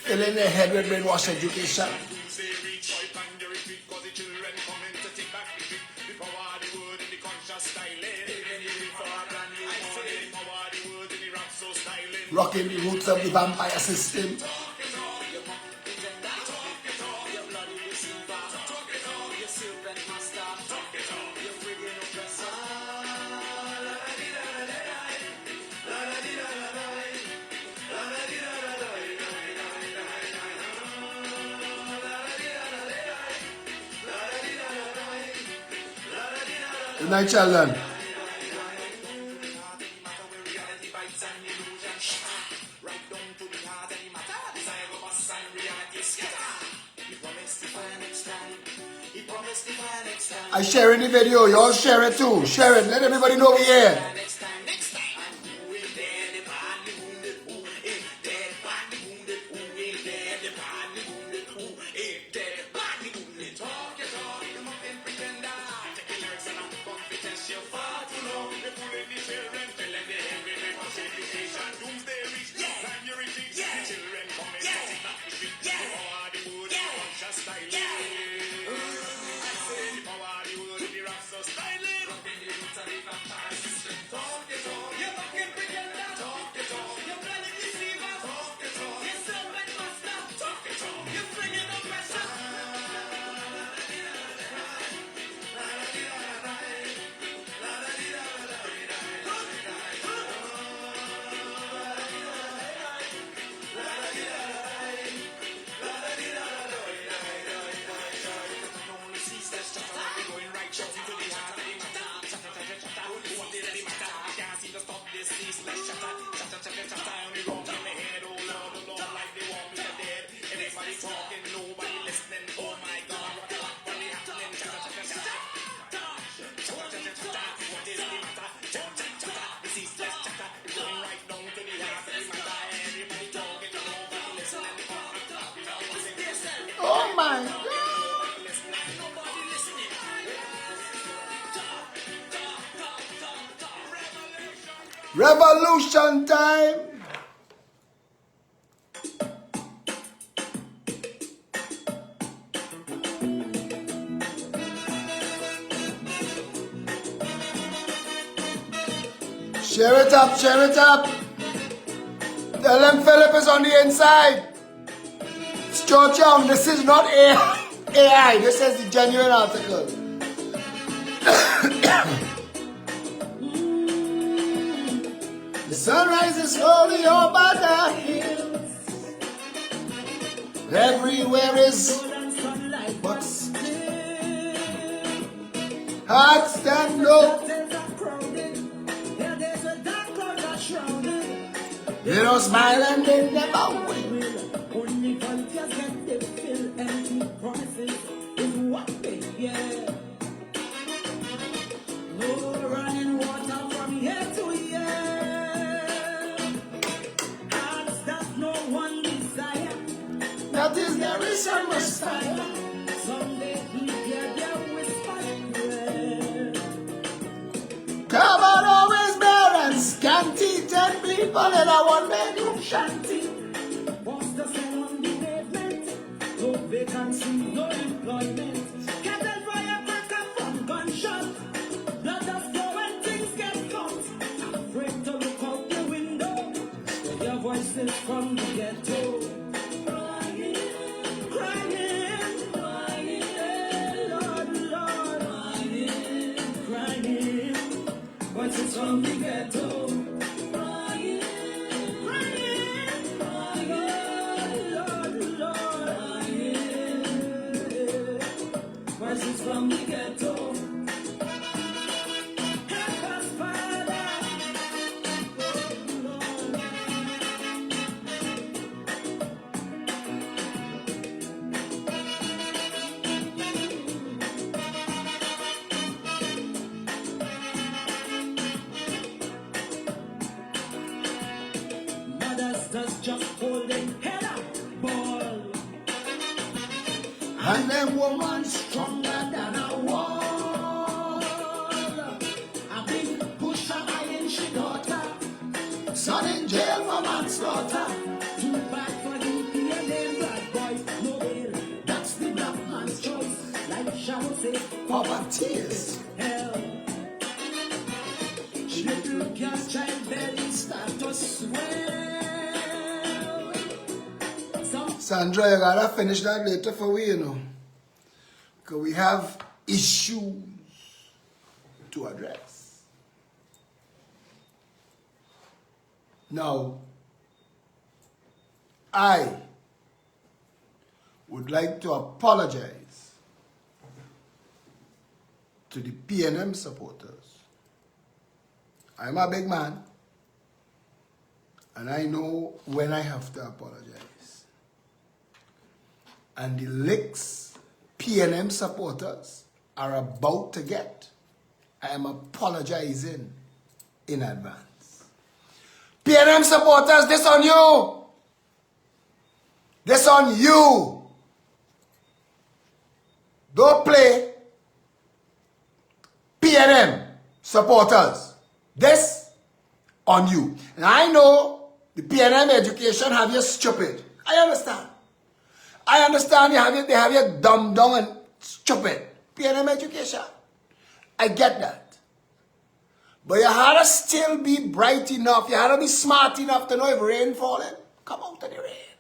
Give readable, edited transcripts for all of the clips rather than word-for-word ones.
Filling their head with brainwash education. Rocking the roots of the vampire system. Good night, children. I sharing the video. You all share it too. Share it. Let everybody know we're here. Oh my God. Revolution time. Share it up, share it up. Tell them Phillip is on the inside. It's George Young, this is not AI, this is the genuine article. The sun rises slowly over the hills. Everywhere is what's hearts stand low. They don't smile and they never win. Only volunteers get the fill and keep promises is what they get. No running water from year to year. Hearts that no one desire. That is the reason Messiah. Someday he hear their whispered prayer. Covered always bare and scanty, 10 people in a one-bedroom shanty. What's the same on the pavement? No vacancy, no employment. Cattle fire cracker from gunshot. Blood of flow when things get caught. Afraid to look out the window. Hear voices from the ghetto. Crying, crying, crying, Lord, Lord. Crying, crying. Voices from the ghetto. From the ghetto, help us, Father. supporters just holding head up, ball. And them woman stronger than a wall. A big push of iron she daughter. Son in jail for manslaughter. Too bad for you, PNM bad boys. No bail, that's the black man's choice. Like Shadow says, poverty is hell. Little girl's child belly start to swell. Sandra, you gotta finish that later for we, you know. Because we have issues to address. Now, I would like to apologize to the PNM supporters. I'm a big man, and I know when I have to apologize. And the licks PNM supporters are about to get, I am apologizing in advance. PNM supporters, this on you. This on you. Don't play. PNM supporters, this on you. And I know the PNM education have you stupid. I understand. I understand they have you dumb down and stupid. PNM education. I get that. But you had to still be bright enough. You had to be smart enough to know if rain falling. Come out of the rain.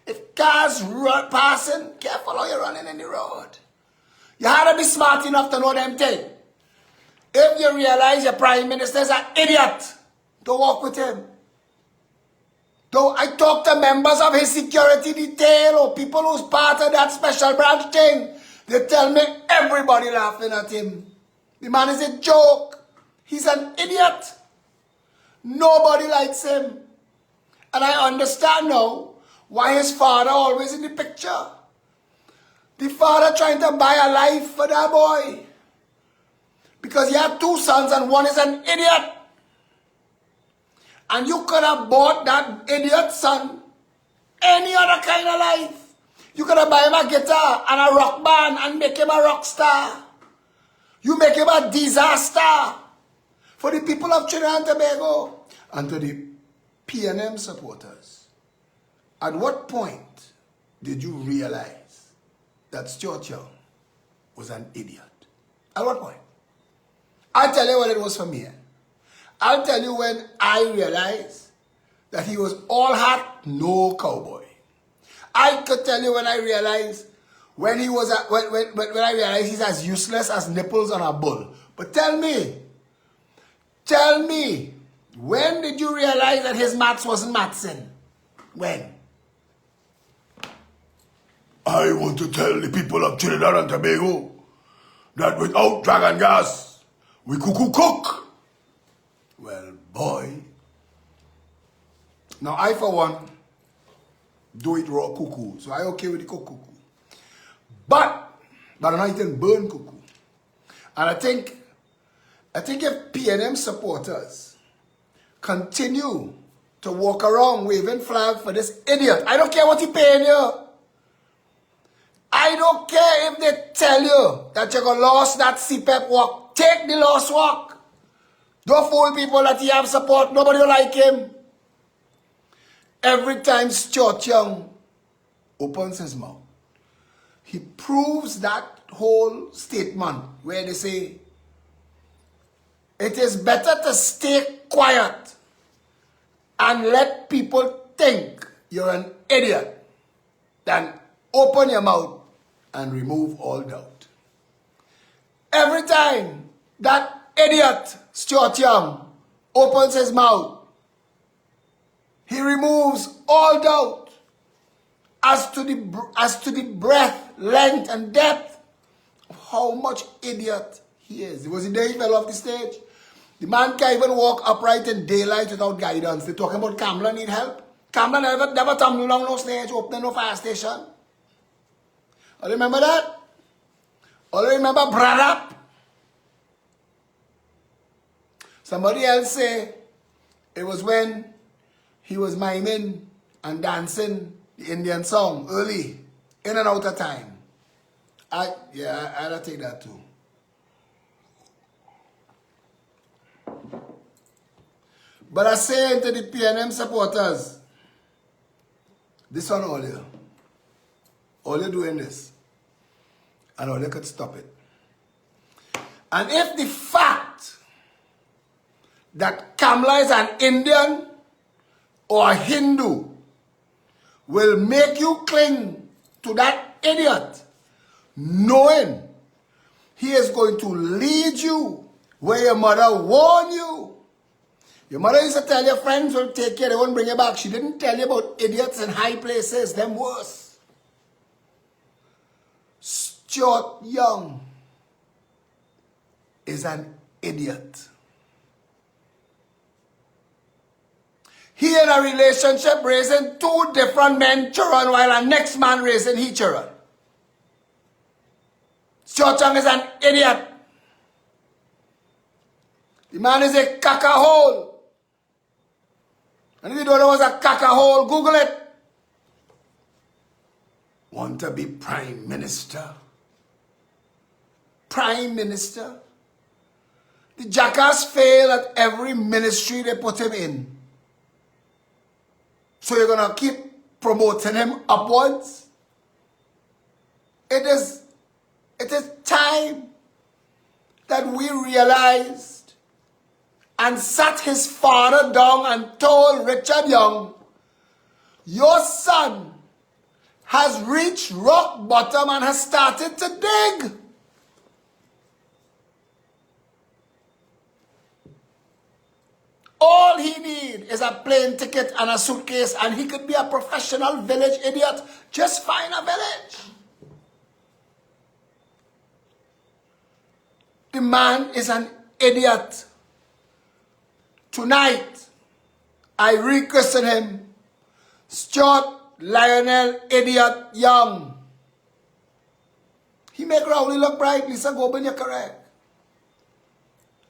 If cars passing, careful how you're running in the road. You had to be smart enough to know them things. If you realize your prime minister is an idiot, don't walk with him. Though I talk to members of his security detail or people who's part of that special branch thing, they tell me everybody laughing at him. The man is a joke. He's an idiot. Nobody likes him. And I understand now why his father always in the picture. The father trying to buy a life for that boy. Because he had two sons and one is an idiot. And you could have bought that idiot son any other kind of life. You could have bought him a guitar and a rock band and make him a rock star. You make him a disaster for the people of Trinidad and Tobago. And to the PNM supporters, at what point did you realize that Stuart Young was an idiot? At what point? I'll tell you what it was for me. I'll tell you when I realized that he was all hat, no cowboy. I could tell you when I realized when he was when I realized he's as useless as nipples on a bull. But tell me, when did you realize that his maths wasn't mathsing? When? I want to tell the people of Trinidad and Tobago that without dragon gas, we cook. Well, boy. Now, I, for one, do it raw cuckoo. So I okay with the cuckoo. But I'm not eating burn cuckoo. And I think if PNM supporters continue to walk around waving flag for this idiot, I don't care what he paying you. I don't care if they tell you that you're going to lose that CPEP walk. Take the lost walk. Don't fool people that he have support. Nobody will like him. Every time Stuart Young opens his mouth, he proves that whole statement where they say, it is better to stay quiet and let people think you're an idiot than open your mouth and remove all doubt. Every time that idiot Stuart Young opens his mouth, he removes all doubt as to the breadth, length, and depth of how much idiot he is. It was the day he fell off the stage. The man can't even walk upright in daylight without guidance. They're talking about Kamla need help. Kamla never tumbled along no stage, opening no fire station. All remember that? All remember Bradap? Somebody else say it was when he was miming and dancing the Indian song early, in and out of time. I'd take that too. But I say to the PNM supporters, this one all you. All you're doing this. And all you could stop it. And if the fact that Kamala is an Indian or a Hindu will make you cling to that idiot, knowing he is going to lead you where your mother warned you. Your mother used to tell your friends will take you, they won't bring you back. She didn't tell you about idiots in high places, them worse. Stuart Young is an idiot. He in a relationship raising two different men children while a next man raising his children. Stuart Young is an idiot. The man is a caca-hole. And if you don't know what's a caca-hole, Google it. Want to be prime minister? Prime minister? The jackass fail at every ministry they put him in. So you're going to keep promoting him upwards? It is time that we realized and sat his father down and told Richard Young, your son has reached rock bottom and has started to dig. All he needs is a plane ticket and a suitcase and he could be a professional village idiot. Just find a village. The man is an idiot. Tonight, I rechristen him Stuart Lionel Idiot Young. He make Rowley look bright. Lisa Goben, you're correct.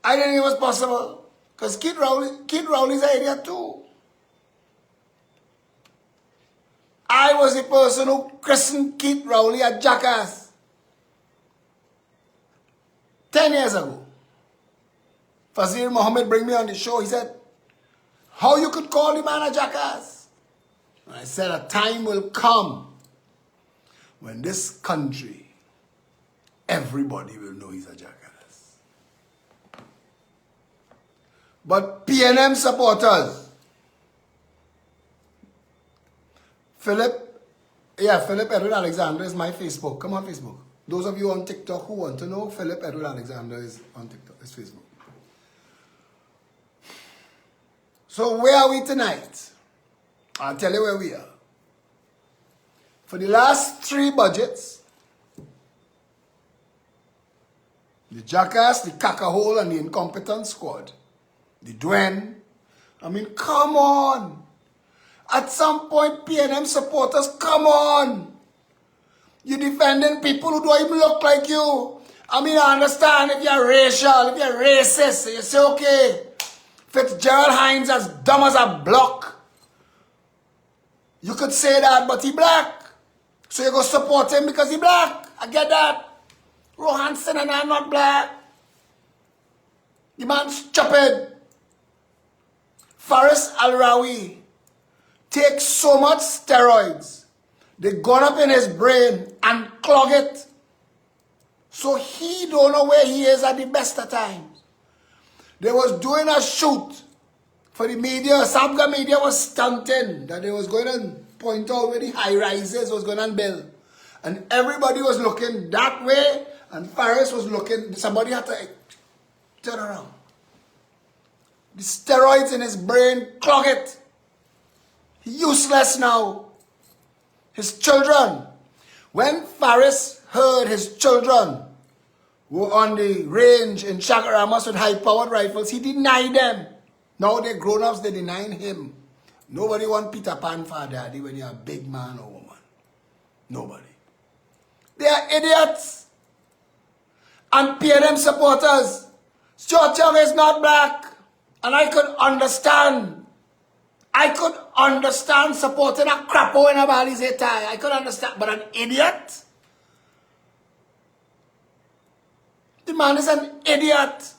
I didn't think it was possible. Because Kid Rowley's an idiot too. I was the person who christened Kid Rowley a jackass 10 years ago. Fazil Mohammed bring me on the show. He said, how you could call the man a jackass? And I said, a time will come when this country, everybody will know he's a jackass. But PNM supporters, Phillip Edward Alexander is my Facebook. Come on Facebook. Those of you on TikTok who want to know, Phillip Edward Alexander is on TikTok, is Facebook. So where are we tonight? I'll tell you where we are. For the last 3 budgets, the jackass, the caca-hole, and the incompetent squad, the Dwen, I mean, come on. At some point, PNM supporters, come on. You're defending people who don't even look like you. I mean, I understand if you're racial, if you're racist, you say, okay, Fitzgerald Hines as dumb as a block. You could say that, but he black. So you go support him because he black. I get that. Rohanson and I'm not black. The man's stupid. Faris Al-Rawi takes so much steroids. They gone up in his brain and clog it. So he don't know where he is at the best of times. They was doing a shoot for the media. Sabga media was stunting that they was going to point out where the high rises was going to build. And everybody was looking that way and Faris was looking. Somebody had to turn around. The steroids in his brain clog it. He's useless now. His children. When Faris heard his children were on the range in Chakaramas with high-powered rifles, he denied them. Now they're grown-ups, they're denying him. Nobody want Peter Pan for daddy when you're a big man or woman. Nobody. They are idiots. And PNM supporters. Stuart Young is not black. And I could understand I could understand supporting a crapo in a Balize tie. I could understand, but an idiot? The man is an idiot.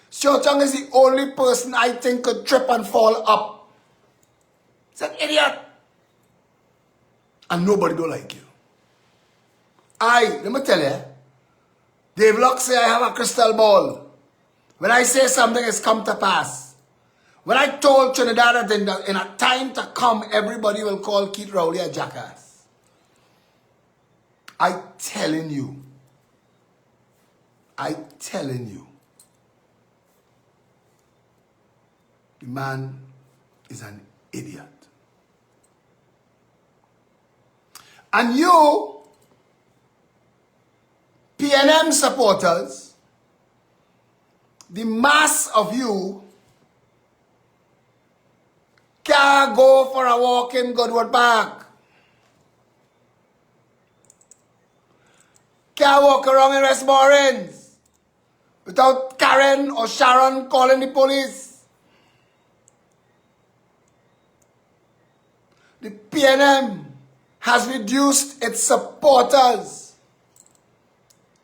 Xiao Chang is the only person I think could trip and fall up. He's an idiot. And nobody don't like you. Let me tell you, Dave Locke say I have a crystal ball. When I say something, it's come to pass. When I told Trinidad that in a time to come, everybody will call Keith Rowley a jackass. I telling you. The man is an idiot. And you, PNM supporters, the mass of you, can't go for a walk in Goodwood Park. Can't walk around in Westmoreland without Karen or Sharon calling the police. The PNM has reduced its supporters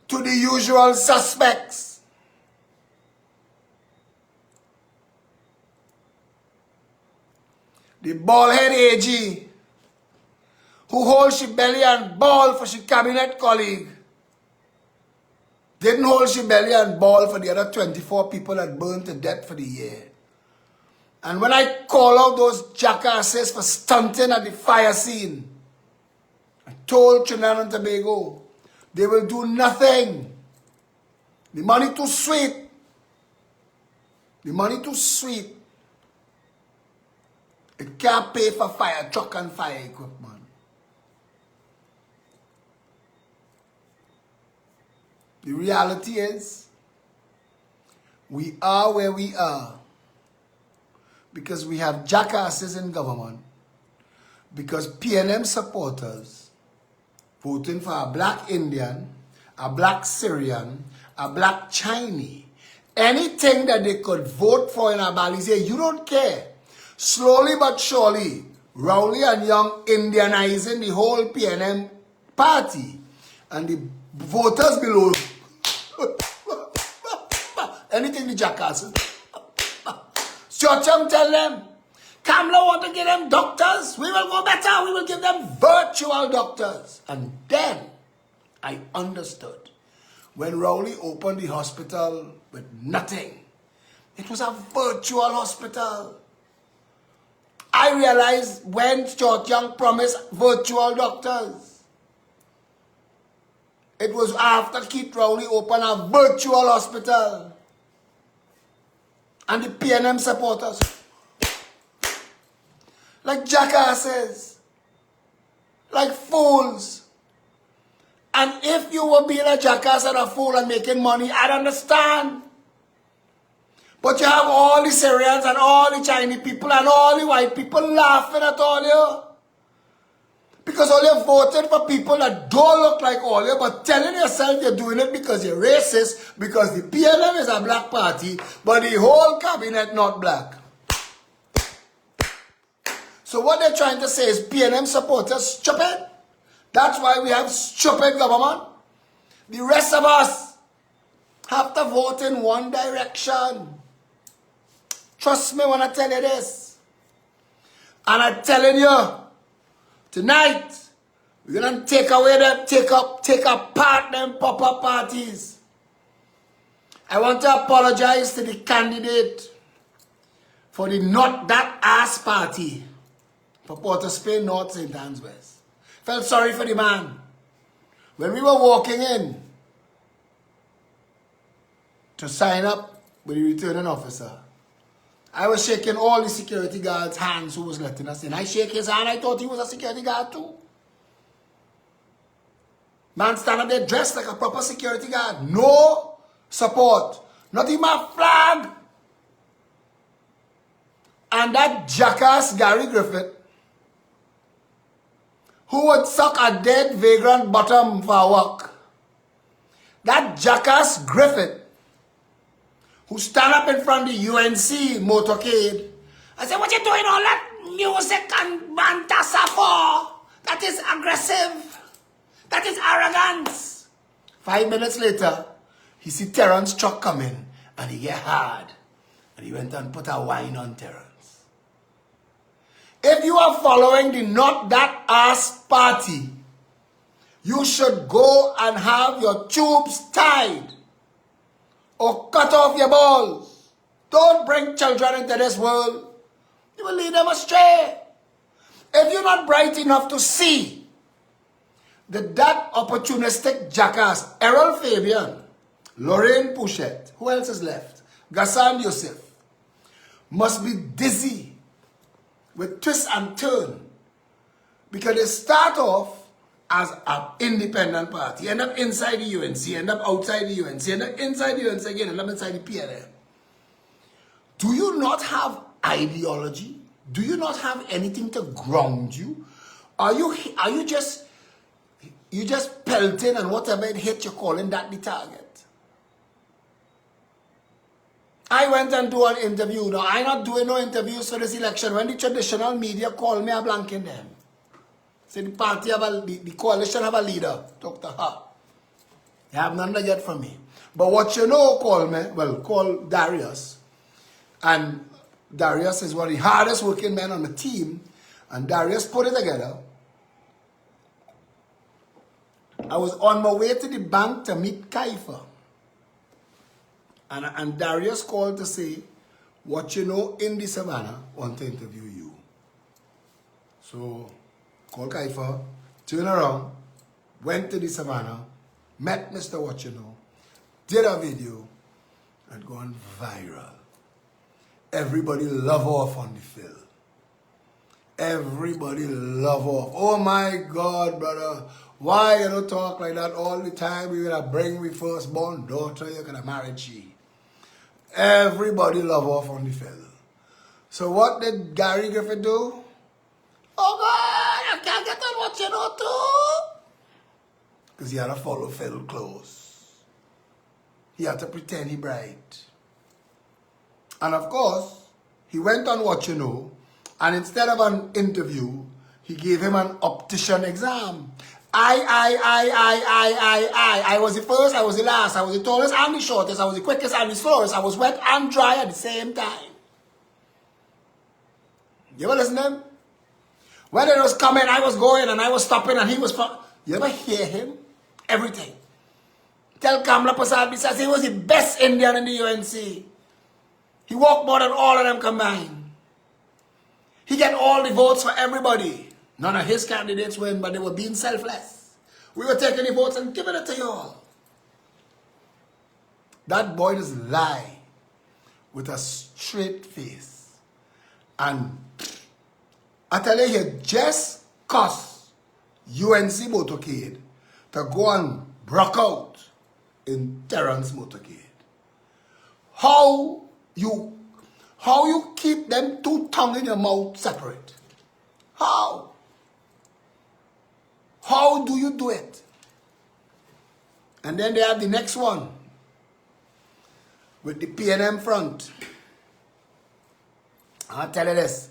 to the usual suspects. The bald-head AG who holds she belly and ball for she cabinet colleague didn't hold she belly and ball for the other 24 people that burned to death for the year. And when I call out those jackasses for stunting at the fire scene, I told Trinidad and Tobago, they will do nothing. The money too sweet. The money too sweet. It can't pay for fire truck and fire equipment. The reality is, we are where we are because we have jackasses in government, because PNM supporters voting for a black Indian, a black Syrian, a black Chinese, anything that they could vote for in a Balize, you don't care. Slowly but surely, Rowley and Young Indianizing the whole PNM party, and the voters below, anything the jackasses. Churcham tell them, Kamla want to give them doctors, we will go better, we will give them virtual doctors. And then I understood. When Rowley opened the hospital with nothing, it was a virtual hospital. I realized when George Young promised virtual doctors, it was after Keith Rowley opened a virtual hospital. And the PNM supporters, like jackasses, like fools. And if you were being a jackass and a fool and making money, I'd understand. But you have all the Syrians and all the Chinese people and all the white people laughing at all you. Because all you voted for people that don't look like all you, but telling yourself you're doing it because you're racist, because the PNM is a black party, but the whole cabinet not black. So what they're trying to say is PNM supporters stupid. That's why we have stupid government. The rest of us have to vote in one direction. Trust me when I tell you this. And I'm telling you, tonight, we're going to take away them, take apart them pop-up parties. I want to apologize to the candidate for the Not That Ass party for Port of Spain North, St. Anne's West. Felt sorry for the man. When we were walking in to sign up with the returning officer, I was shaking all the security guards' hands who was letting us in. I shake his hand, I thought he was a security guard too. Man stand up there dressed like a proper security guard. No support. Not even a flag. And that jackass Gary Griffith, who would suck a dead vagrant bottom for a walk. That jackass Griffith, who stand up in front of the UNC motorcade and say, what you doing all that music and bantassa for? That is aggressive. That is arrogance. 5 minutes later, he see Terrence truck coming and he get hard. And he went and put a wine on Terrence. If you are following the Not That Ass party, you should go and have your tubes tied or cut off your balls. Don't bring children into this world. You will lead them astray. If you're not bright enough to see that opportunistic jackass, Errol Fabian, Lorraine Pouchette, who else is left? Ghassan Youssef, must be dizzy with twist and turn because they start off as an independent party, end up inside the UNC, end up outside the UNC, end up inside the UNC again, end up inside the PNM. Do you not have ideology? Do you not have anything to ground you? Are you just pelting and whatever it hit, you're calling that the target? I went and do an interview. Now, I'm not doing no interviews for this election. When the traditional media call me, I blanking them. Say the party the coalition have a leader, Dr. Ha. You have none yet from me. But what you know, call me, well, call Darius. And Darius is one of the hardest working men on the team. And Darius put it together. I was on my way to the bank to meet Kaifa. And Darius called to say, what you know in the savannah, want to interview you. So, called Kaifa, turned around, went to the savannah, met Mr. What You Know, did a video, and gone viral. Everybody love off on the film. Everybody love off. Oh my God, brother. Why you don't talk like that all the time? You're going to bring me firstborn daughter, you're going to marry she. Everybody love off on the film. So what did Gary Griffith do? Oh God, I can't get on What You Know too. Because he had to follow Phil close. He had to pretend he bright. And of course, he went on What You Know, and instead of an interview, he gave him an optician exam. I was the first, I was the last, I was the tallest and the shortest, I was the quickest and the slowest, I was wet and dry at the same time. You ever listen to him? When it was coming, I was going and I was stopping and he was... You ever hear him? Everything. Tell Kamla Prasad besides he was the best Indian in the UNC. He walked more than all of them combined. He get all the votes for everybody. None of his candidates win, but they were being selfless. We were taking the votes and giving it to you all. That boy just lie with a straight face. And I tell you, he just cost UNC motorcade to go and broke out in Terrence motorcade. How you keep them two tongues in your mouth separate? How? How do you do it? And then they have the next one with the PNM front. I'll tell you this.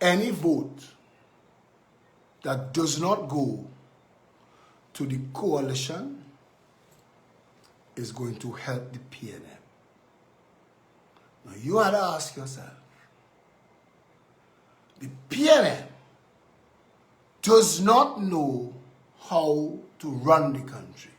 Any vote that does not go to the coalition is going to help the PNM. Now you had to ask yourself, the PNM does not know how to run the country.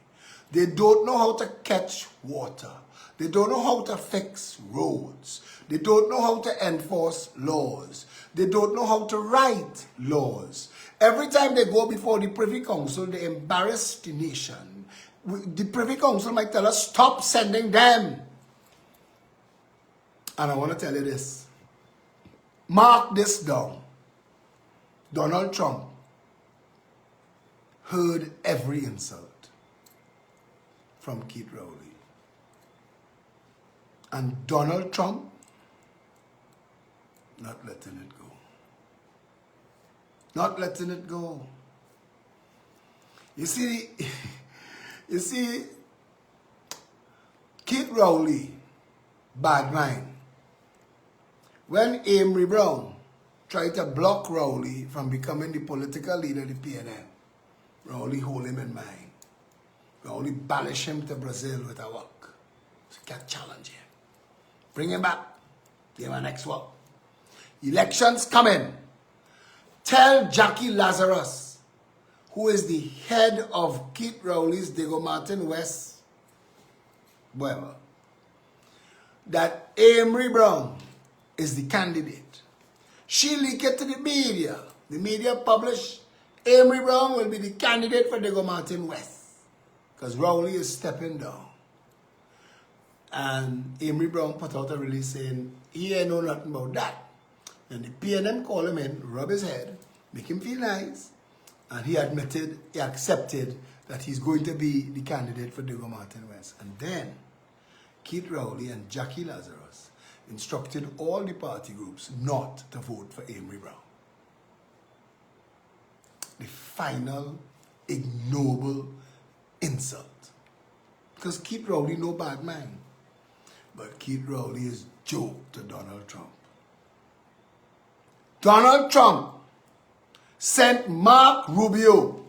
They don't know how to catch water. They don't know how to fix roads. They don't know how to enforce laws. They don't know how to write laws. Every time they go before the Privy Council, they embarrass the nation. The Privy Council might tell us, stop sending them. And I want to tell you this. Mark this down. Donald Trump heard every insult from Keith Rowley. And Donald Trump not letting it go. Not letting it go. You see, Kit Rowley, bad mind. When Amory Brown tried to block Rowley from becoming the political leader of the PNM, Rowley hold him in mind. Rowley banish him to Brazil with a work. So you can't challenge him. Bring him back. Give him a next work. Elections coming. Tell Jackie Lazarus, who is the head of Kit Rowley's Diego Martin West, whatever, that Amory Brown is the candidate. She leaked it to the media. The media published Amory Brown will be the candidate for Diego Martin West because Rowley is stepping down. And Amory Brown put out a release saying he ain't know nothing about that. And the PNM call him in, rub his head, make him feel nice, and he admitted, he accepted that he's going to be the candidate for Diego Martin West. And then Kit Rowley and Jackie Lazarus instructed all the party groups not to vote for Amory Brown. The final ignoble insult. Because Kit Rowley no bad man. But Kit Rowley is joke to Donald Trump. Donald Trump sent Mark Rubio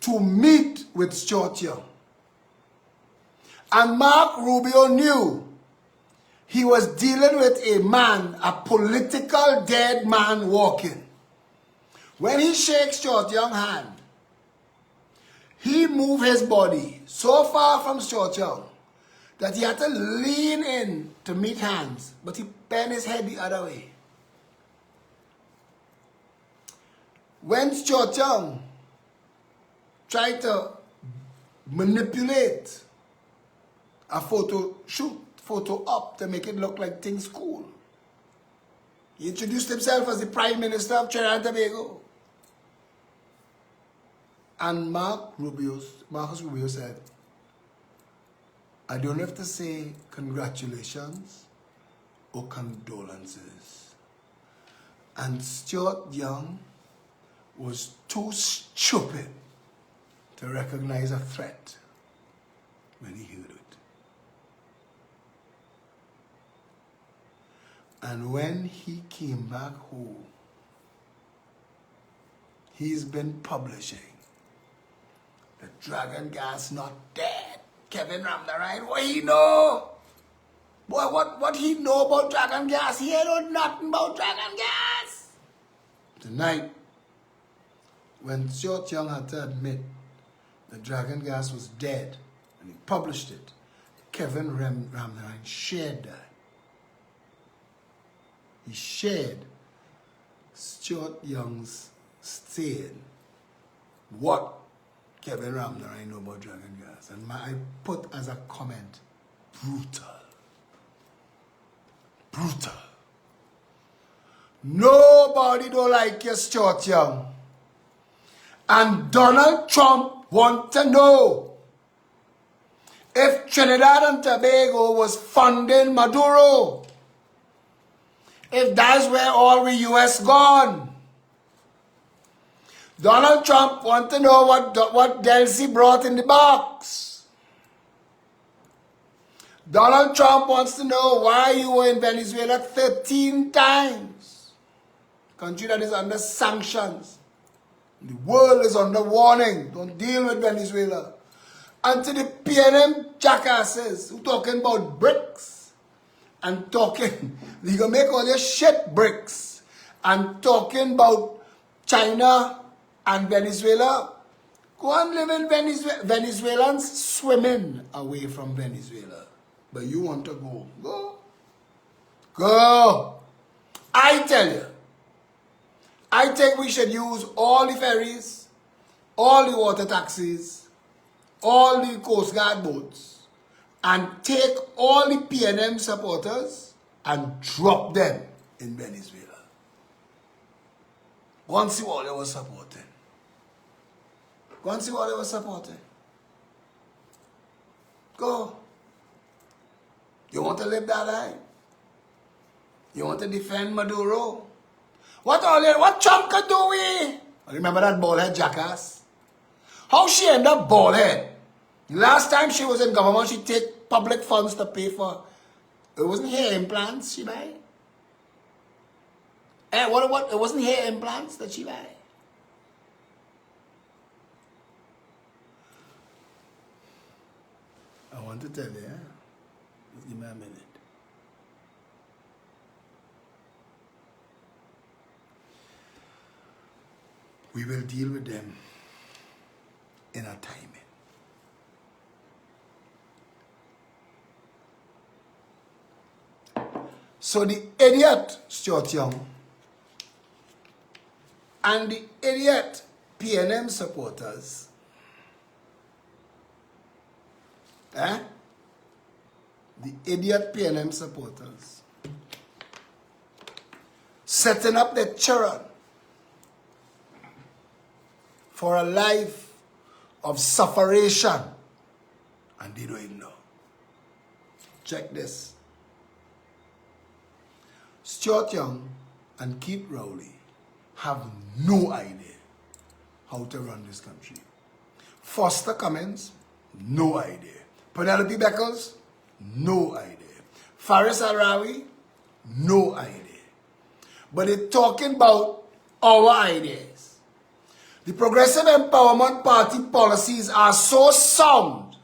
to meet with Stuart Young. And Mark Rubio knew he was dealing with a man, a political dead man walking. When he shakes Stuart Young's hand, he moved his body so far from Stuart Young that he had to lean in to meet hands, but he bent his head the other way. When Stuart Young tried to manipulate a photo up to make it look like things cool, he introduced himself as the Prime Minister of Trinidad and Tobago. And Marcus Rubio said, I don't have to say congratulations or condolences. And Stuart Young was too stupid to recognize a threat when he heard it. And when he came back home, he's been publishing the Dragon Gas not dead. Kevin Ramnarine, what he know? Boy, what he know about Dragon Gas? He ain't know nothing about Dragon Gas. Tonight, when Stuart Young had to admit that Dragon Gas was dead, and he published it, Kevin Ramnarine shared that. He shared Stuart Young's saying what Kevin Ramnarine know about Dragon Gas. And I put as a comment, brutal. Brutal. Nobody don't like you, Stuart Young. And Donald Trump want to know if Trinidad and Tobago was funding Maduro. If that's where all the U.S. gone. Donald Trump want to know what Delcy brought in the box. Donald Trump wants to know why you were in Venezuela 13 times. Country that is under sanctions. The world is under warning. Don't deal with Venezuela. And to the PNM jackasses who talking about bricks and talking, you gonna make all your shit bricks and talking about China and Venezuela. Go and live in Venezuela. Venezuelans swimming away from Venezuela. But you want to go. Go. Go. I tell you. I think we should use all the ferries, all the water taxis, all the Coast Guard boats, and take all the PNM supporters and drop them in Venezuela. Go and see what they were supporting. Go and see what they were supporting. Go. You want to live that life? You want to defend Maduro? What Trump could do with? Remember that bald-head jackass? How she end up bald-head? Last time she was in government, she take public funds to pay for. It wasn't hair implants she buy. What? It wasn't hair implants that she buy. I want to tell you, just give me a minute. We will deal with them in a timing. So the idiot Stuart Young and the idiot PNM supporters, the idiot PNM supporters, setting up the children for a life of sufferation, and they don't even know. Check this. Stuart Young and Keith Rowley have no idea how to run this country. Foster Cummins, no idea. Penelope Beckles, no idea. Faris Arawi, no idea. But they're talking about our ideas. The Progressive Empowerment Party policies are so sound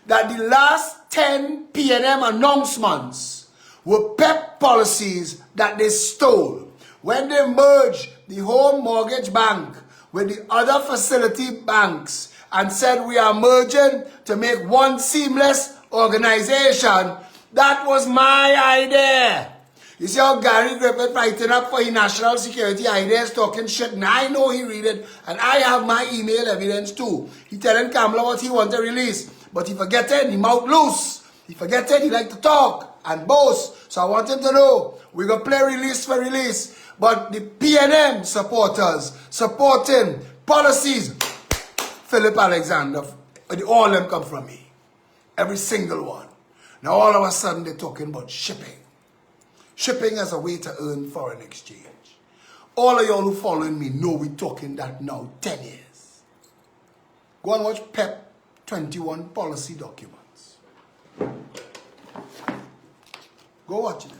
that the last 10 PNM announcements were PEP policies that they stole when they merged the Home Mortgage Bank with the other facility banks and said we are merging to make one seamless organization. That was my idea. You see how Gary Griffith writing up for his national security ideas, talking shit, and I know he read it, and I have my email evidence too. He telling Kamala what he want to release, but he forgetting, he mouth loose. He forgetting, he like to talk and boast. So I want him to know, we're going to play release for release. But the PNM supporters supporting policies, Phillip Alexander, all of them come from me. Every single one. Now all of a sudden they're talking about shipping. Shipping as a way to earn foreign exchange. All of y'all who following me know we're talking that now 10 years. Go and watch PEP 21 policy documents. Go watch it.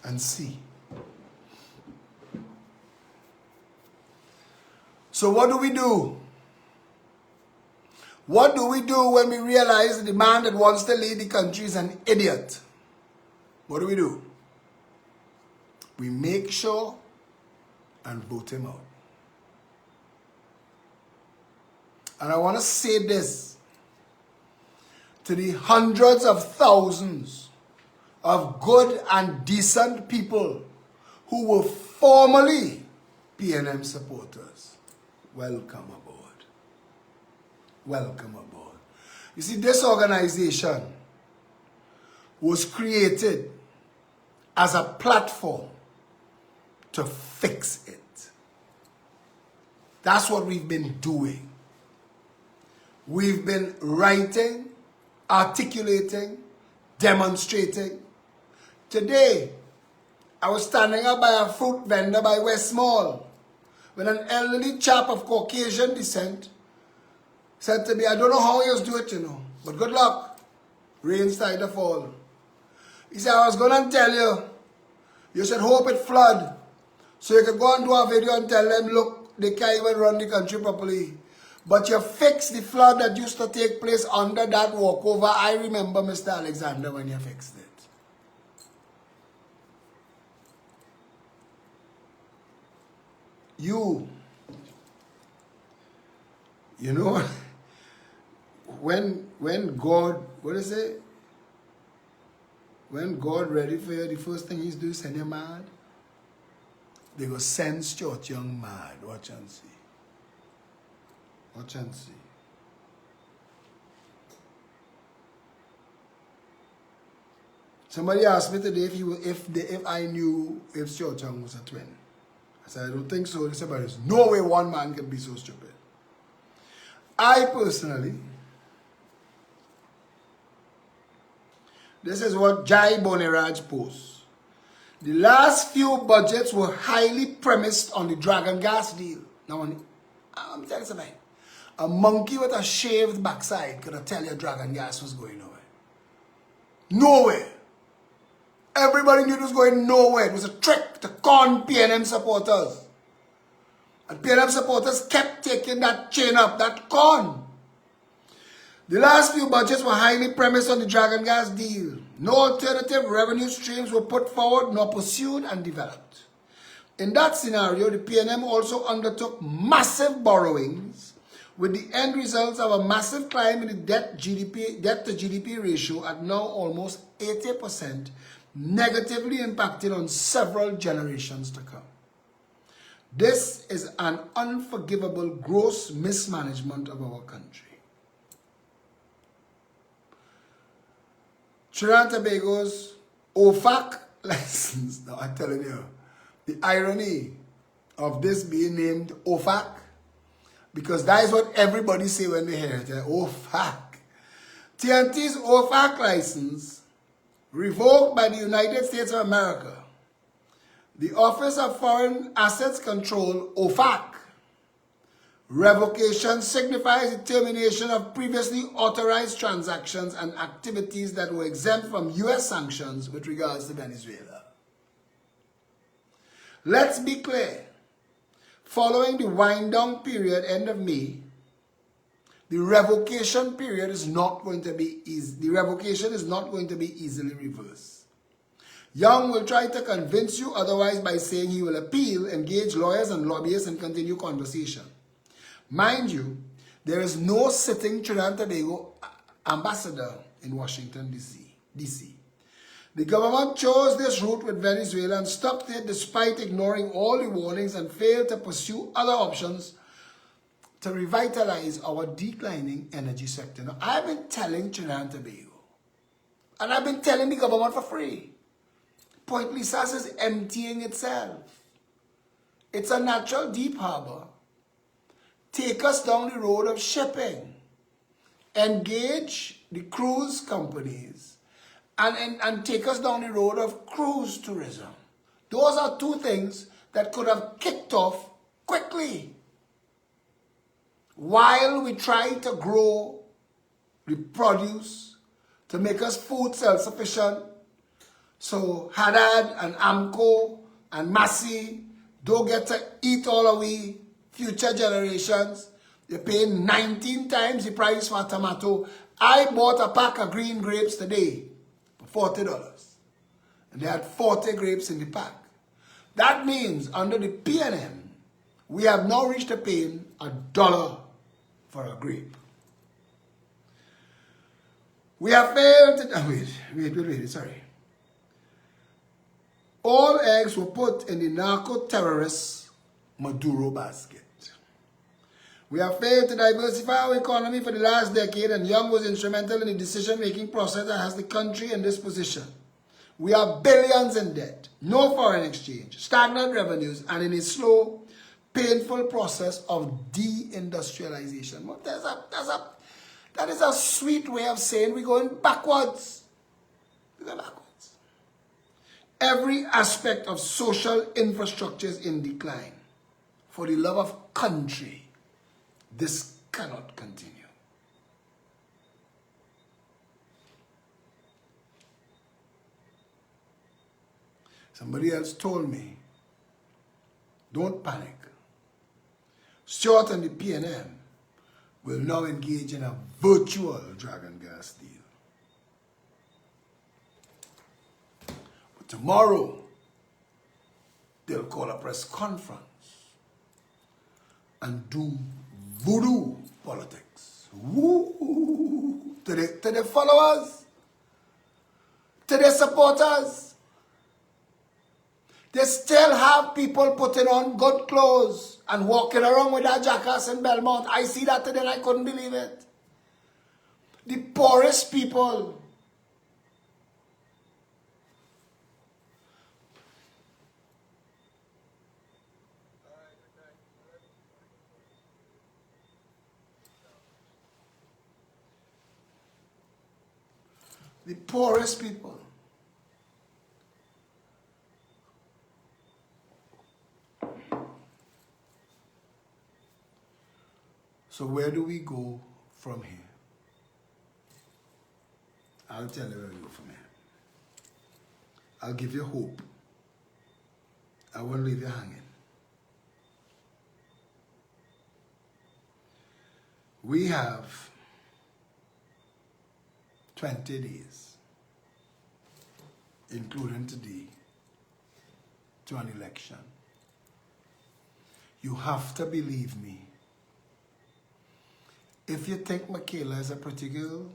And see. So what do we do? What do we do when we realize the man that wants to lead the country is an idiot? What do we do? We make sure and vote him out. And I want to say this to the hundreds of thousands of good and decent people who were formerly PNM supporters. Welcome aboard. Welcome aboard. You see, this organization was created as a platform to fix it. That's what we've been doing. We've been writing, articulating, demonstrating. Today, I was standing up by a fruit vendor by West Mall when an elderly chap of Caucasian descent said to me, I don't know how you do it, you know, but good luck. Rain started to fall. He said, I was going to tell you, you should hope it flood. So you could go and do a video and tell them, look, they can't even run the country properly. But you fix the flood that used to take place under that walkover. I remember, Mr. Alexander, when you fixed it. You know, when God, what is it? When God ready for you, the first thing he's doing is send you mad. They go send Stuart Young mad. Watch and see. Watch and see. Somebody asked me today if I knew if Stuart Young was a twin. I said, I don't think so. They said, but there's no way one man can be so stupid. I personally, this is what Jai Boniraj posts. The last few budgets were highly premised on the Dragon Gas deal. Now, I'm telling you something. A monkey with a shaved backside could have tell you dragon gas was going nowhere. Nowhere. Everybody knew it was going nowhere. It was a trick to con PNM supporters. And PNM supporters kept taking that chain up, that con. The last few budgets were highly premised on the dragon gas deal. No alternative revenue streams were put forward nor pursued and developed. In that scenario, the PNM also undertook massive borrowings with the end results of a massive climb in the debt to GDP ratio at now almost 80%, negatively impacting on several generations to come. This is an unforgivable gross mismanagement of our country. Trinidad and Tobago's OFAC license. Now I'm telling you, the irony of this being named OFAC, because that is what everybody say when they hear it. OFAC. TNT's OFAC license, revoked by the United States of America. The Office of Foreign Assets Control, OFAC. Revocation signifies the termination of previously authorized transactions and activities that were exempt from U.S. sanctions with regards to Venezuela. Let's be clear. Following the wind-down period end of May, the revocation period is not going to be easy. The revocation is not going to be easily reversed. Young will try to convince you otherwise by saying he will appeal, engage lawyers and lobbyists, and continue conversation. Mind you, there is no sitting Trinidad and Tobago ambassador in Washington, D.C. The government chose this route with Venezuela and stopped it despite ignoring all the warnings and failed to pursue other options to revitalize our declining energy sector. Now, I've been telling Trinidad and Tobago, and I've been telling the government for free, Point Lisas is emptying itself. It's a natural deep harbor. Take us down the road of shipping. Engage the cruise companies and take us down the road of cruise tourism. Those are two things that could have kicked off quickly while we try to grow the produce to make us food self-sufficient. So Haddad and Amco and Massey don't get to eat all away. Future generations, they're paying 19 times the price for a tomato. I bought a pack of green grapes today for $40. And they had 40 grapes in the pack. That means under the PNM, we have now reached a paying $1 for a grape. We have failed to... Wait, sorry. All eggs were put in the narco-terrorist Maduro basket. We have failed to diversify our economy for the last decade, and Young was instrumental in the decision-making process that has the country in this position. We are billions in debt, no foreign exchange, stagnant revenues, and in a slow, painful process of deindustrialization. That is a sweet way of saying we're going backwards. We're going backwards. Every aspect of social infrastructure is in decline. For the love of country, this cannot continue. Somebody else told me, don't panic. Stuart and the PNM will now engage in a virtual dragon gas deal. But tomorrow, they'll call a press conference and do voodoo politics. Woo! To the followers, to the supporters. They still have people putting on good clothes and walking around with that jackass in Belmont. I see that today and I couldn't believe it. The poorest people. The poorest people. So where do we go from here? I'll tell you where we go from here. I'll give you hope. I won't leave you hanging. We have 20 days, including today, to an election. You have to believe me. If you think Michaela is a pretty girl,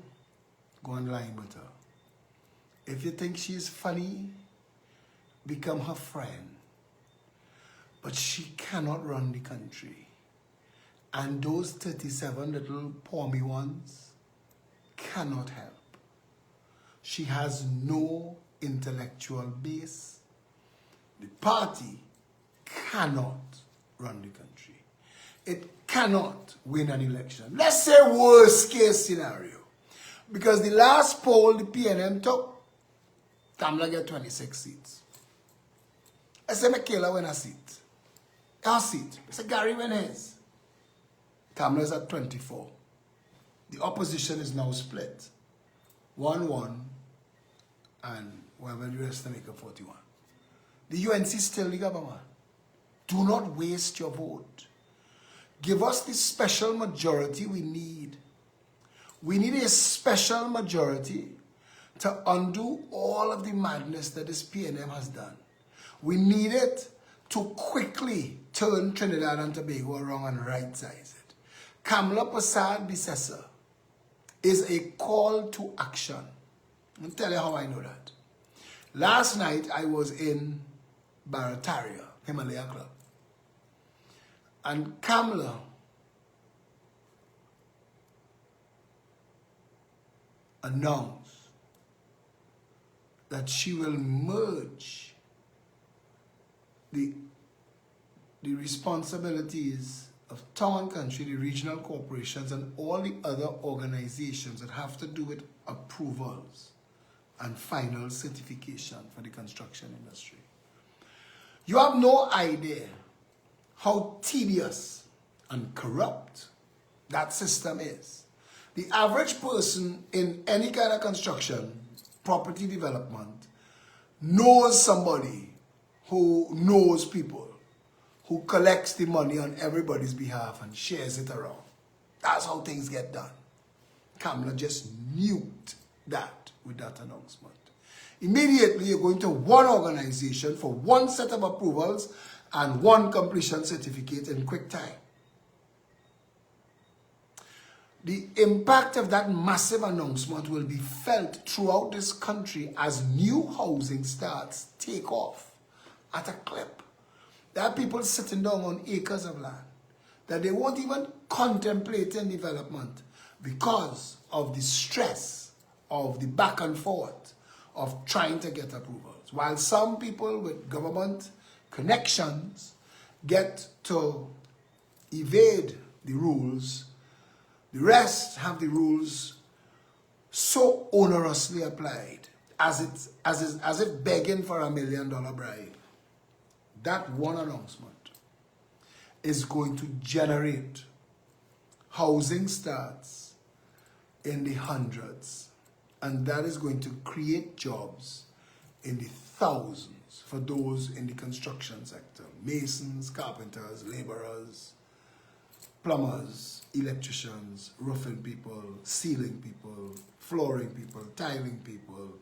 go and line with her. If you think she's funny, become her friend. But she cannot run the country. And those 37 little pormy ones cannot help. She has no intellectual base. The party cannot run the country. It cannot win an election. Let's say worst case scenario. Because the last poll the PNM took, Kamala get 26 seats. I say Michaela win a seat. Her seat. I say Gary win his. Kamala's at 24. The opposition is now split. 1-1 and whoever the rest make a 41. The UNC still the government. Do not waste your vote. Give us the special majority we need. We need a special majority to undo all of the madness that this PNM has done. We need it to quickly turn Trinidad and Tobago around and right-size it. Kamala Persad-Bissessar is a call to action. I'll tell you how I know that. Last night I was in Barataria, Himalaya Club. And Kamala announced that she will merge the responsibilities of town and country, the regional corporations, and all the other organizations that have to do with approvals and final certification for the construction industry. You have no idea how tedious and corrupt that system is. The average person in any kind of construction, property development, knows somebody who knows people, who collects the money on everybody's behalf and shares it around. That's how things get done. Kamala just nuked that with that announcement. Immediately, you're going to one organization for one set of approvals and one completion certificate in quick time. The impact of that massive announcement will be felt throughout this country as new housing starts take off at a clip. There are people sitting down on acres of land that they won't even contemplate in development because of the stress of the back and forth of trying to get approvals. While some people with government connections get to evade the rules, the rest have the rules so onerously applied as if begging for $1 million bribe. That one announcement is going to generate housing starts in the hundreds, and that is going to create jobs in the thousands for those in the construction sector: masons, carpenters, laborers, plumbers, electricians, roofing people, ceiling people, flooring people, tiling people,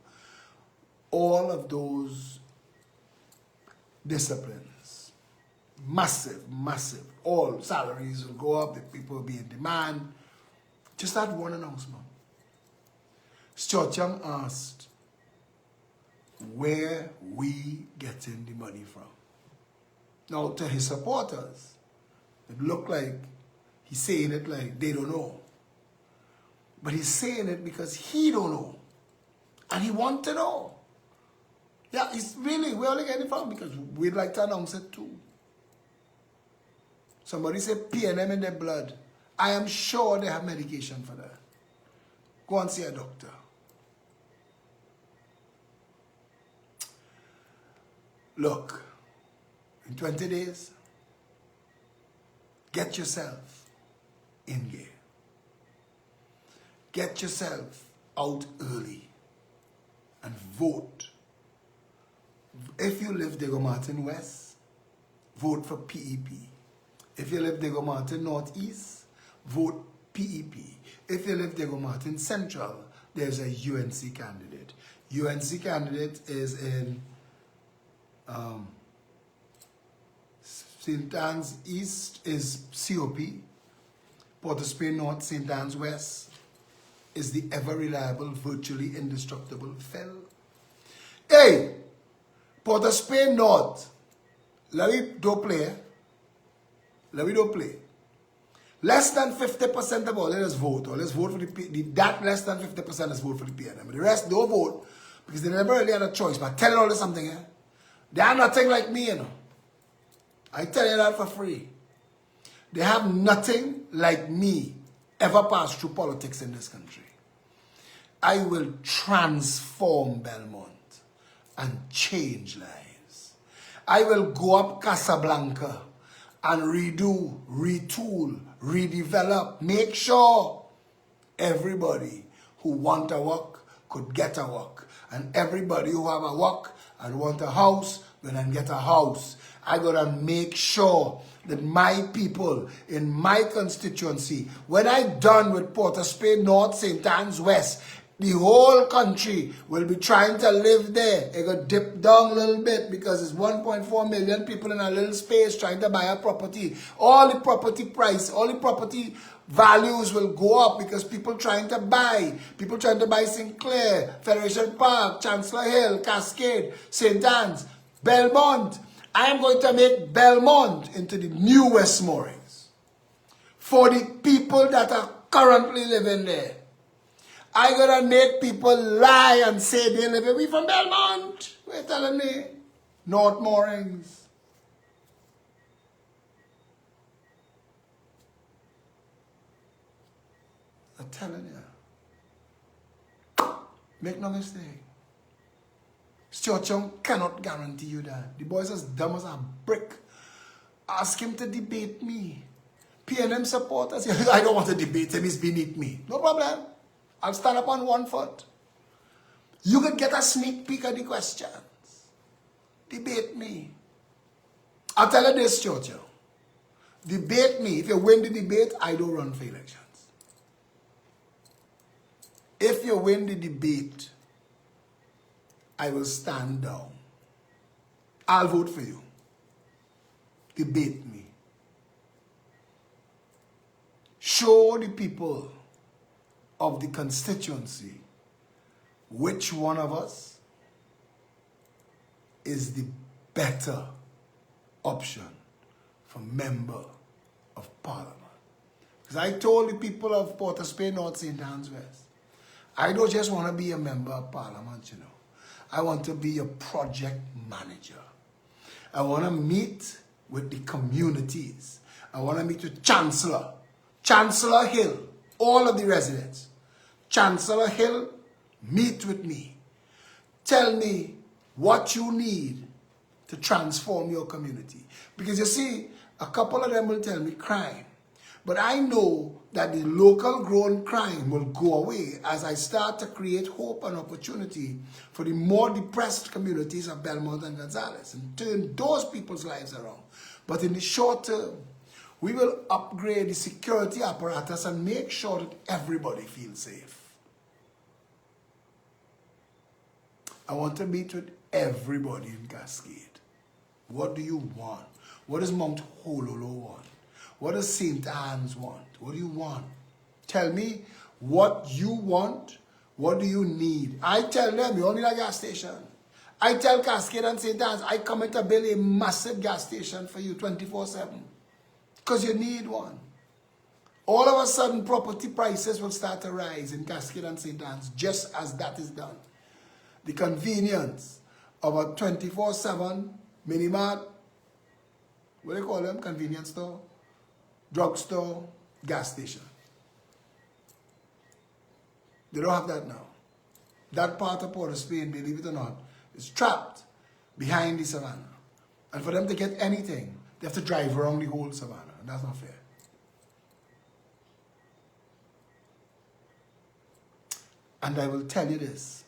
all of those disciplines. Massive, massive. All salaries will go up, the people will be in demand. Just that one announcement. Stuart Young asked, where we getting the money from? Now, to his supporters, it looked like he's saying it like they don't know. But he's saying it because he don't know. And he wants to know. Yeah, it's really, we're only getting it from because we'd like to announce it too. Somebody said PNM in their blood. I am sure they have medication for that. Go and see a doctor. Look, in 20 days, get yourself in gear. get yourself out early and vote. If you live Diego Martin West, vote for PEP. If you live Diego Martin Northeast, vote PEP. If you live Diego Martin Central, there's a UNC candidate. UNC candidate is in St. Anne's East is COP. Port of Spain North, St. Anne's West is the ever-reliable, virtually indestructible Phil. Hey! Port of Spain North. Let me don't play. Let me don't play. Less than 50% of all, let us vote. Or let's vote for that less than 50% is vote for the PNM. But the rest don't vote because they never really had a choice. But I tell you all this something, eh? They are nothing like me, you know. I tell you that for free. They have nothing like me ever passed through politics in this country. I will transform Belmont and change lives. I will go up Casablanca and redo, retool, redevelop, make sure everybody who want a work could get a work. And everybody who have a work and want a house, go and get a house. I gotta make sure that my people in my constituency, when I'm done with Port of Spain North, St. Anne's West, the whole country will be trying to live there. It got dip down a little bit because it's 1.4 million people in a little space trying to buy a property. All the property price, all the property values will go up because people trying to buy. People trying to buy Sinclair, Federation Park, Chancellor Hill, Cascade, St. Anne's, Belmont. I am going to make Belmont into the new Westmoreland for the people that are currently living there. I gotta make people lie and say they live away from Belmont. We're telling me. North Moorings. I'm telling you. Make no mistake. Stuart Young cannot guarantee you that. The boy's as dumb as a brick. Ask him to debate me. PNM supporters, I don't want to debate him, he's beneath me. No problem. I'll stand up on one foot. You can get a sneak peek at the questions. Debate me. I'll tell you this, Stuart Young. Debate me. If you win the debate, I don't run for elections. If you win the debate, I will stand down. I'll vote for you. Debate me. Show the people of the constituency which one of us is the better option for member of parliament. Because I told the people of Port of Spain North, St. Anne's West, I don't just want to be a member of parliament, you know. I want to be a project manager. I want to meet with the communities. I want to meet with Chancellor Hill, all of the residents. Chancellor Hill, meet with me. Tell me what you need to transform your community. Because you see, a couple of them will tell me crime. But I know that the local grown crime will go away as I start to create hope and opportunity for the more depressed communities of Belmont and Gonzales and turn those people's lives around. But in the short term, we will upgrade the security apparatus and make sure that everybody feels safe. I want to meet with everybody in Cascade. What do you want? What does Mount Hololo want? What does St. Anne's want? What do you want? Tell me what you want. What do you need? I tell them, you only need a gas station. I tell Cascade and St. Anne's, I come in to build a massive gas station for you 24/7. Because you need one. All of a sudden, property prices will start to rise in Cascade and St. Anne's just as that is done. The convenience of a 24/7 mini-mart, what do you call them? Convenience store, drugstore, gas station. They don't have that now. That part of Port of Spain, believe it or not, is trapped behind the savannah. And for them to get anything, they have to drive around the whole savannah. And that's not fair. And I will tell you this.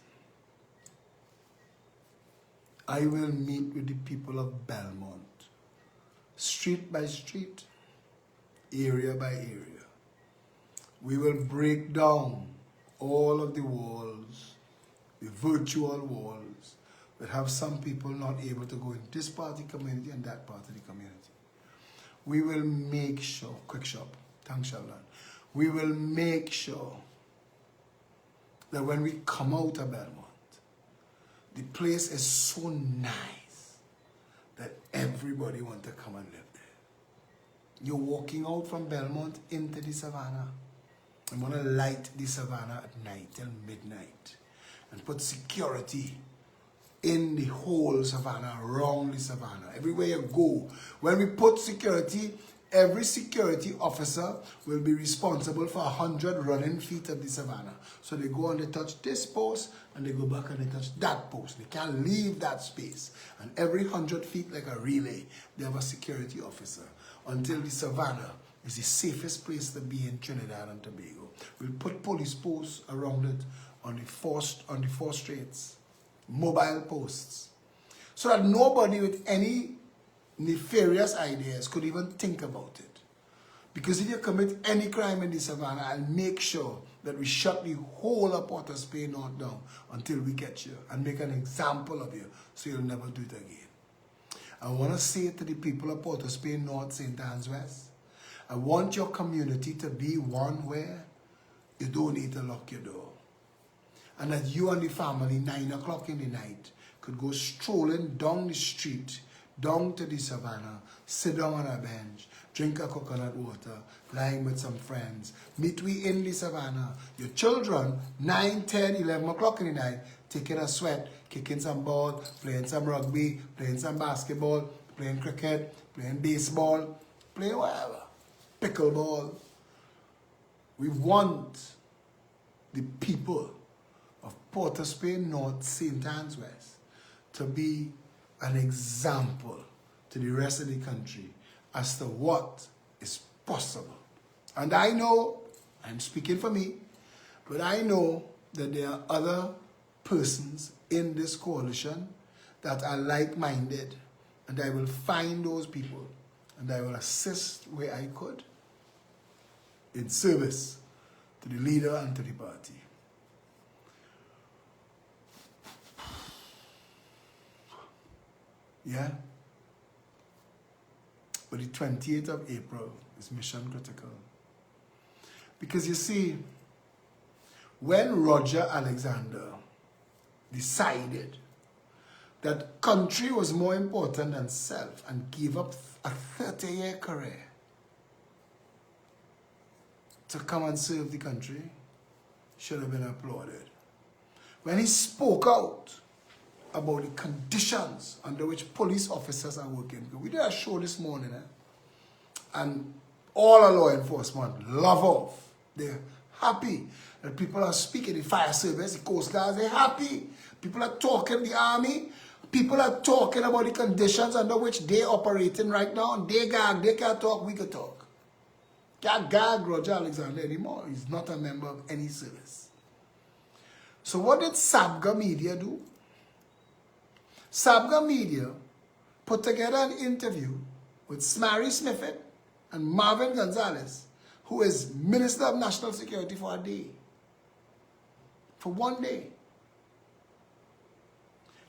I will meet with the people of Belmont, street by street, area by area. We will break down all of the walls, the virtual walls, that have some people not able to go in this part of the community and that part of the community. We will make sure, quick shop, thanks Sheldon. We will make sure that when we come out of Belmont, the place is so nice that everybody wants to come and live there. You're walking out from Belmont into the savannah. I'm going to light the savannah at night till midnight and put security in the whole savannah, around the savannah, everywhere you go. When we put security, every security officer will be responsible for 100 running feet of the savannah. So they go and they touch this post, and they go back and they touch that post. They can't leave that space. And every 100 feet, like a relay, they have a security officer until the savannah is the safest place to be in Trinidad and Tobago. We'll put police posts around it on the four straits. Mobile posts, so that nobody with any nefarious ideas could even think about it. Because if you commit any crime in the savannah, I'll make sure that we shut the whole of Port of Spain North down until we get you and make an example of you so you'll never do it again. I want to say to the people of Port of Spain North, St. Anne's West, I want your community to be one where you don't need to lock your door. And that you and the family, 9 o'clock in the night, could go strolling down the street, down to the savannah, sit down on a bench, drink a coconut water, lying with some friends, meet we in the savannah. Your children, 9, 10, 11 o'clock in the night, taking a sweat, kicking some ball, playing some rugby, playing some basketball, playing cricket, playing baseball, playing whatever, pickleball. We want the people of Port of Spain North, St. Anne's West, to be an example to the rest of the country as to what is possible. And I know, I'm speaking for me, but I know that there are other persons in this coalition that are like-minded, and I will find those people and I will assist where I could in service to the leader and to the party. Yeah? But the 28th of April is mission critical. Because you see, when Roger Alexander decided that country was more important than self and gave up a 30-year career to come and serve the country, should have been applauded. When he spoke out about the conditions under which police officers are working. We did a show this morning, and all our law enforcement love off. They're happy that people are speaking. The fire service, the coast guards, they're happy. People are talking, the army. People are talking about the conditions under which they're operating right now. And they can't talk, we can talk. Can't gag Roger Alexander anymore. He's not a member of any service. So what did Sabga Media do? Sabga Media put together an interview with Smary Smiffit and Marvin Gonzalez, who is Minister of National Security for a day. For one day.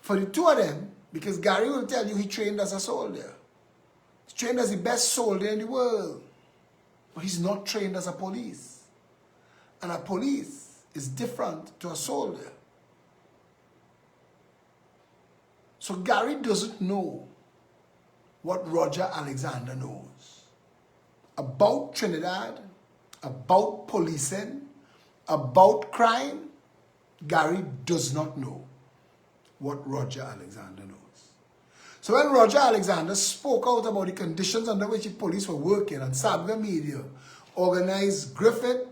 For the two of them, because Gary will tell you he trained as a soldier. He's trained as the best soldier in the world. But he's not trained as a police. And a police is different to a soldier. So Gary doesn't know what Roger Alexander knows about Trinidad, about policing, about crime. Gary does not know what Roger Alexander knows. So when Roger Alexander spoke out about the conditions under which the police were working, and Sabga Media organized Griffith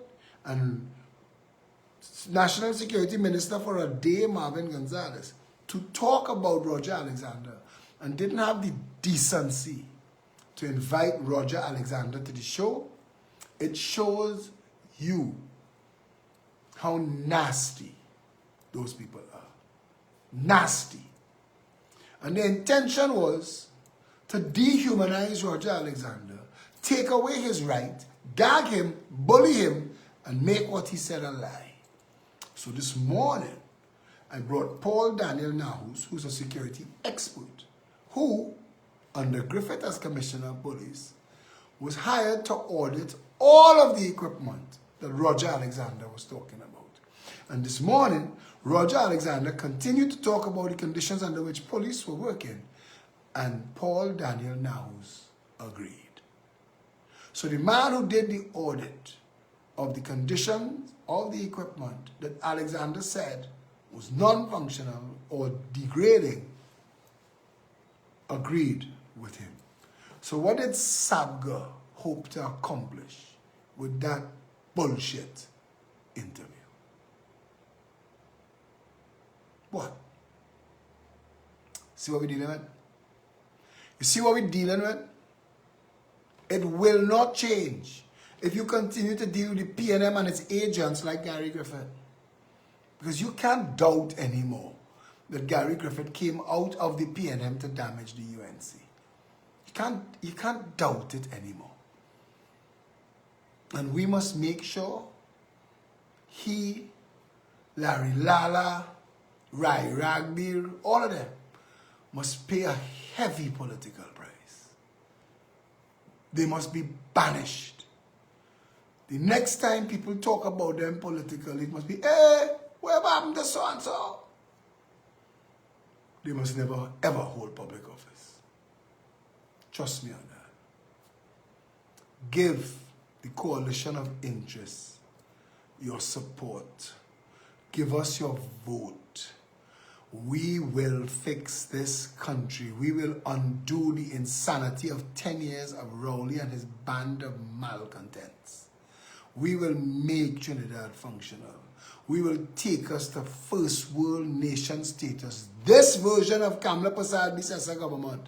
and National Security Minister for a day, Marvin Gonzalez, to talk about Roger Alexander, and didn't have the decency to invite Roger Alexander to the show, it shows you how nasty those people are. Nasty. And the intention was to dehumanize Roger Alexander, take away his right, gag him, bully him, and make what he said a lie. So this morning, I brought Paul Daniel Nahus, who's a security expert, who, under Griffith as Commissioner of Police, was hired to audit all of the equipment that Roger Alexander was talking about. And this morning, Roger Alexander continued to talk about the conditions under which police were working, and Paul Daniel Nahus agreed. So the man who did the audit of the conditions of the equipment that Alexander said was non-functional or degrading agreed with him. So what did Sabga hope to accomplish with that bullshit interview? What? See what we're dealing with? You see what we're dealing with? It will not change if you continue to deal with the PNM and its agents like Gary Griffith. Because you can't doubt anymore that Gary Griffith came out of the PNM to damage the UNC. You can't doubt it anymore. And we must make sure he, Larry Lala, Rai Ragbir, all of them must pay a heavy political price. They must be banished. The next time people talk about them politically, it must be, hey, where happened to so-and-so? They must never, ever hold public office. Trust me on that. Give the coalition of interests your support. Give us your vote. We will fix this country. We will undo the insanity of 10 years of Rowley and his band of malcontents. We will make Trinidad functional. We will take us to first world nation status. This version of Kamla Prasad Bisesa government.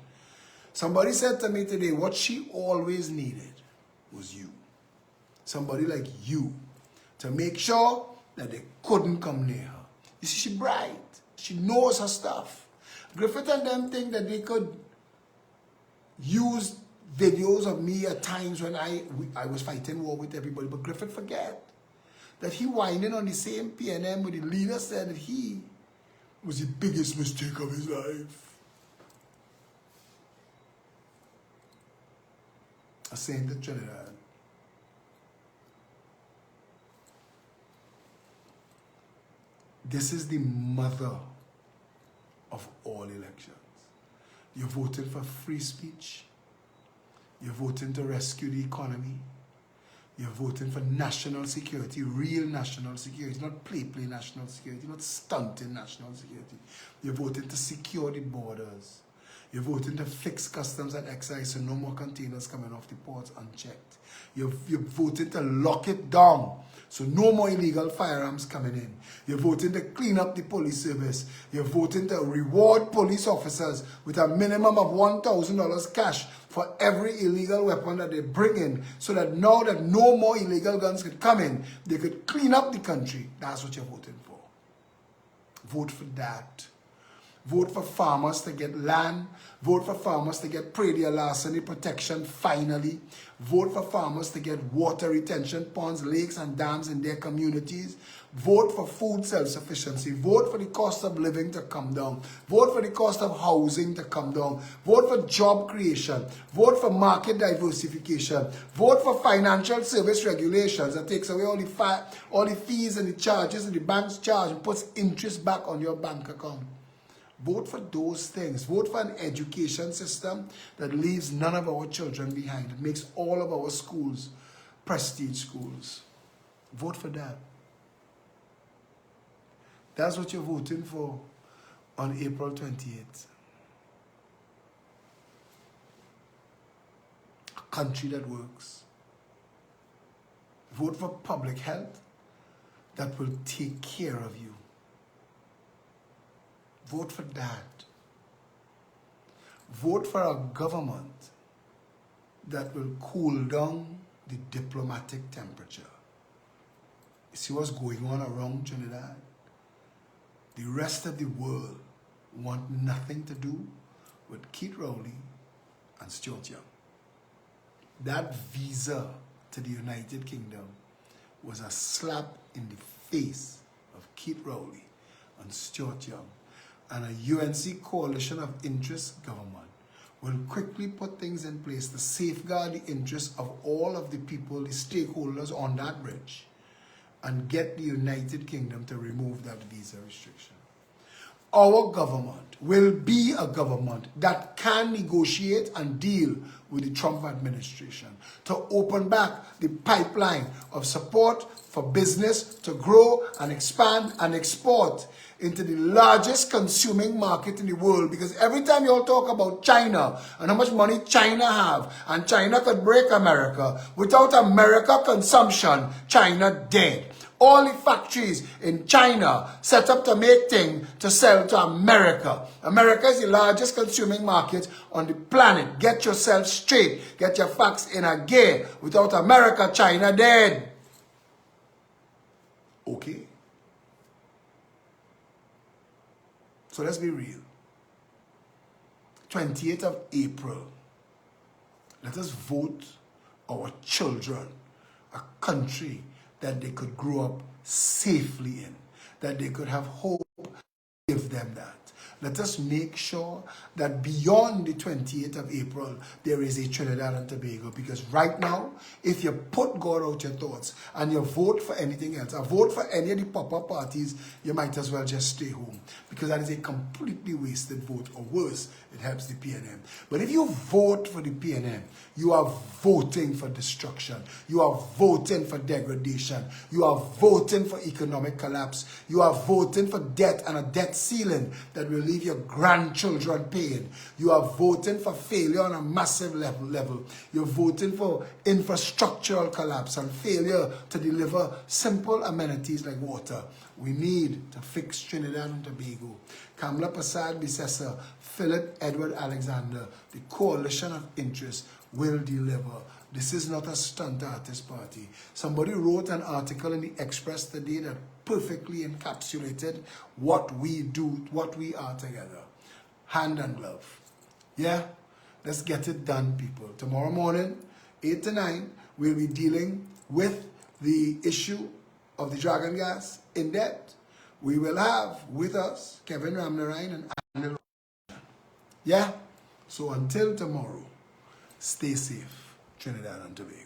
Somebody said to me today, what she always needed was you. Somebody like you to make sure that they couldn't come near her. You see, she's bright. She knows her stuff. Griffith and them think that they could use videos of me at times when I was fighting war with everybody, but Griffith forget that he whining on the same PNM where the leader said that he was the biggest mistake of his life. I saying to Trinidad, this is the mother of all elections. You're voting for free speech. You're voting to rescue the economy. You're voting for national security, real national security, not play national security, not stunting national security. You're voting to secure the borders. You're voting to fix customs and excise so no more containers coming off the ports unchecked. You're voting to lock it down so no more illegal firearms coming in. You're voting to clean up the police service. You're voting to reward police officers with a minimum of $1,000 cash for every illegal weapon that they bring in, so that now that no more illegal guns could come in, they could clean up the country. That's what you're voting for. Vote for that. Vote for farmers to get land. Vote for farmers to get prairie larceny protection finally. Vote for farmers to get water retention ponds, lakes and dams in their communities. Vote for food self-sufficiency. Vote for the cost of living to come down. Vote for the cost of housing to come down. Vote for job creation. Vote for market diversification. Vote for financial service regulations that takes away all the fees and the charges that the banks charge and puts interest back on your bank account. Vote for those things. Vote for an education system that leaves none of our children behind. It makes all of our schools prestige schools. Vote for that. That's what you're voting for on April 28th. A country that works. Vote for public health that will take care of you. Vote for that. Vote for a government that will cool down the diplomatic temperature. You see what's going on around Trinidad? the rest of the world want nothing to do with Keith Rowley and Stuart Young. That visa to the United Kingdom was a slap in the face of Keith Rowley and Stuart Young. And a UNC coalition of interest government will quickly put things in place to safeguard the interests of all of the people, the stakeholders on that bridge, and get the United Kingdom to remove that visa restriction. Our government will be a government that can negotiate and deal with the Trump administration to open back the pipeline of support for business to grow and expand and export into the largest consuming market in the world. Because every time you all talk about China and how much money China have, and China could break America, without America consumption, China dead. All the factories in China set up to make things to sell to America. America is the largest consuming market on the planet. Get yourself straight. Get your facts in again. Without America, China dead. Okay. So let's be real. 28th of April. Let us vote our children a country that they could grow up safely in, that they could have hope, give them that. Let us make sure that beyond the 28th of April, there is a Trinidad and Tobago. Because right now, if you put God out your thoughts and you vote for anything else, or vote for any of the pop-up parties, you might as well just stay home. Because that is a completely wasted vote, or worse, it helps the PNM. But if you vote for the PNM, you are voting for destruction. You are voting for degradation. You are voting for economic collapse. You are voting for debt and a debt ceiling that will leave your grandchildren paying. You are voting for failure on a massive level. You're voting for infrastructural collapse and failure to deliver simple amenities like water. We need to fix Trinidad and Tobago. Kamla Prasad Bissessa, Phillip Edward Alexander, the coalition of interest will deliver. This is not a stunt artist party. Somebody wrote an article in the Express today that perfectly encapsulated what we do, what we are together. Hand and glove. Yeah? Let's get it done, people. Tomorrow morning, 8 to 9, we'll be dealing with the issue of the Dragon Gas in depth. We will have with us Kevin Ramnarine and Anil. Yeah? So until tomorrow, stay safe, Trinidad and Tobago.